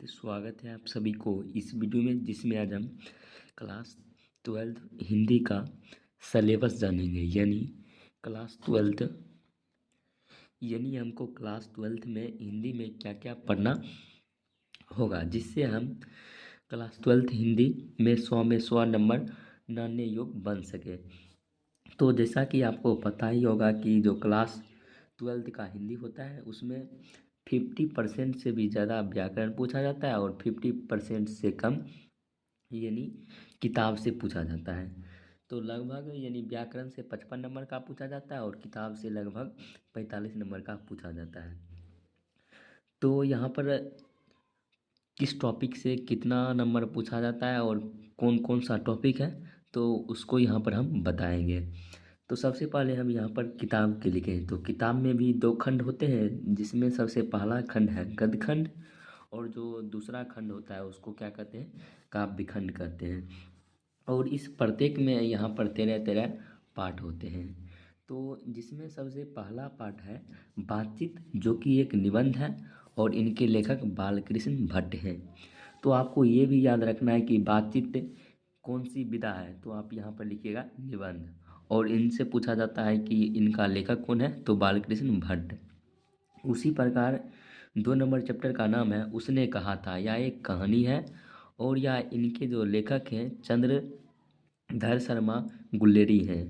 तो स्वागत है आप सभी को इस वीडियो में, जिसमें आज हम क्लास 12 हिंदी का सलेबस जानेंगे। यानी क्लास 12 यानी हमको क्लास 12 में हिंदी में क्या क्या पढ़ना होगा, जिससे हम क्लास 12 हिंदी में 100 नंबर लाने योग्य बन सके। तो जैसा कि आपको पता ही होगा कि जो क्लास 12 का हिंदी होता है उसमें 50% से भी ज़्यादा व्याकरण पूछा जाता है और 50% से कम यानी किताब से पूछा जाता है। तो लगभग यानी व्याकरण से 55 नंबर का पूछा जाता है और किताब से लगभग 45 नंबर का पूछा जाता है। तो यहाँ पर किस टॉपिक से कितना नंबर पूछा जाता है और कौन कौन सा टॉपिक है, तो उसको यहाँ पर हम बताएंगे। तो सबसे पहले हम यहाँ पर किताब के लिखें। तो किताब में भी 2 खंड होते हैं, जिसमें सबसे पहला खंड है गद्य खंड और जो दूसरा खंड होता है उसको क्या कहते हैं, काव्य खंड कहते हैं। और इस प्रत्येक में यहाँ पर 13 पाठ होते हैं। तो जिसमें सबसे पहला पाठ है बातचीत, जो कि एक निबंध है और इनके लेखक बालकृष्ण भट्ट हैं। तो आपको ये भी याद रखना है कि बातचीत कौन सी विधा है, तो आप यहाँ पर लिखिएगा निबंध। और इनसे पूछा जाता है कि इनका लेखक कौन है, तो बालकृष्ण भट्ट। उसी प्रकार 2 नंबर चैप्टर का नाम है उसने कहा था। यह एक कहानी है और यह इनके जो लेखक हैं चंद्रधर शर्मा गुल्लेरी हैं।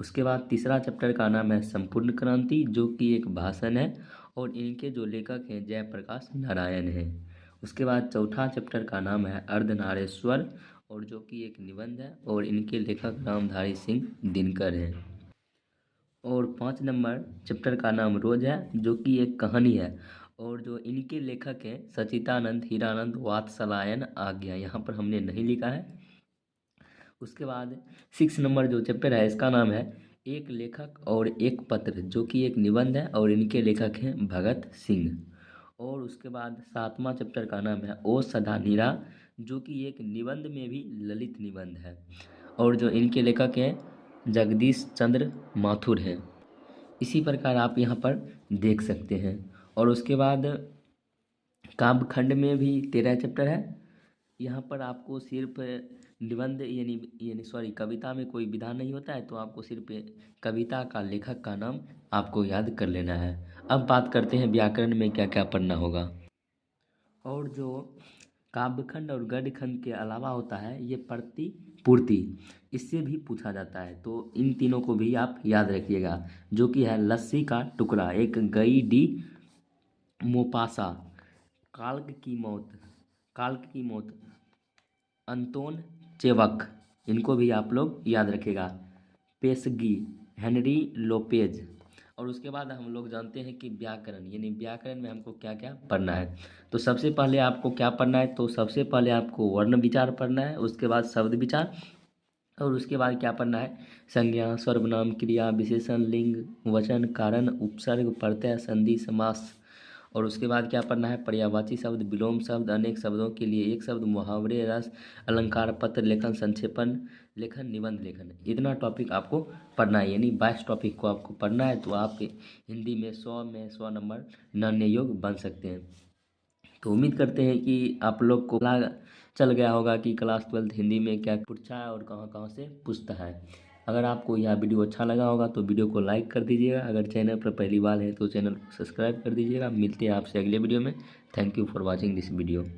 उसके बाद तीसरा चैप्टर का नाम है संपूर्ण क्रांति, जो कि एक भाषण है और इनके जो लेखक हैं जयप्रकाश नारायण हैं। उसके बाद चौथा चैप्टर का नाम है अर्धनारेश्वर, और जो कि एक निबंध है और इनके लेखक रामधारी सिंह दिनकर हैं। और 5 नंबर चैप्टर का नाम रोज है, जो कि एक कहानी है और जो इनके लेखक हैं सचिदानंद हीरानंद वात्सलायन आज्ञा। यहाँ पर हमने नहीं लिखा है। उसके बाद 6 नंबर जो चैप्टर है इसका नाम है एक लेखक और एक पत्र, जो कि एक निबंध है और इनके लेखक हैं भगत सिंह। और उसके बाद 7वां चैप्टर का नाम है ओ सदा नीरा, जो कि एक निबंध में भी ललित निबंध है और जो इनके लेखक हैं जगदीश चंद्र माथुर हैं। इसी प्रकार आप यहाँ पर देख सकते हैं। और उसके बाद काव्य खंड में भी 13 चैप्टर है। यहाँ पर आपको सिर्फ निबंध यानी सॉरी कविता में कोई विधान नहीं होता है, तो आपको सिर्फ कविता का लेखक का नाम आपको याद कर लेना है। अब बात करते हैं व्याकरण में क्या क्या पढ़ना होगा। और जो काव्य खंड और गद्य खंड के अलावा होता है ये प्रतिपूर्ति, इससे भी पूछा जाता है। तो इन तीनों को भी आप याद रखिएगा, जो कि है लस्सी का टुकड़ा, एक गई डी मोपासा, काल्क की मौत अंतोन चेवक, इनको भी आप लोग याद रखेगा। पेशगी हेनरी लोपेज। और उसके बाद हम लोग जानते हैं कि व्याकरण यानी व्याकरण में हमको क्या क्या पढ़ना है। तो सबसे पहले आपको क्या पढ़ना है, तो सबसे पहले आपको वर्ण विचार पढ़ना है। उसके बाद शब्द विचार और उसके बाद क्या पढ़ना है, संज्ञा सर्वनाम क्रिया विशेषण लिंग वचन कारण उपसर्ग प्रत्यय संधि समास। और उसके बाद क्या पढ़ना है, पर्यायवाची शब्द विलोम शब्द अनेक शब्दों के लिए एक शब्द मुहावरे रस अलंकार पत्र लेखन संक्षेपण लेखन निबंध लेखन। इतना टॉपिक आपको पढ़ना है, यानी 22 टॉपिक को आपको पढ़ना है। तो आप हिंदी में 100 नंबर लाने योग्य बन सकते हैं। तो उम्मीद करते हैं कि आप लोग को चल गया होगा कि क्लास 12 हिंदी में क्या पूछा है और कहाँ कहाँ से पूछता है। अगर आपको यह वीडियो अच्छा लगा होगा तो वीडियो को लाइक कर दीजिएगा। अगर चैनल पर पहली बार है तो चैनल को सब्सक्राइब कर दीजिएगा। मिलते हैं आपसे अगले वीडियो में। Thank you for watching this video.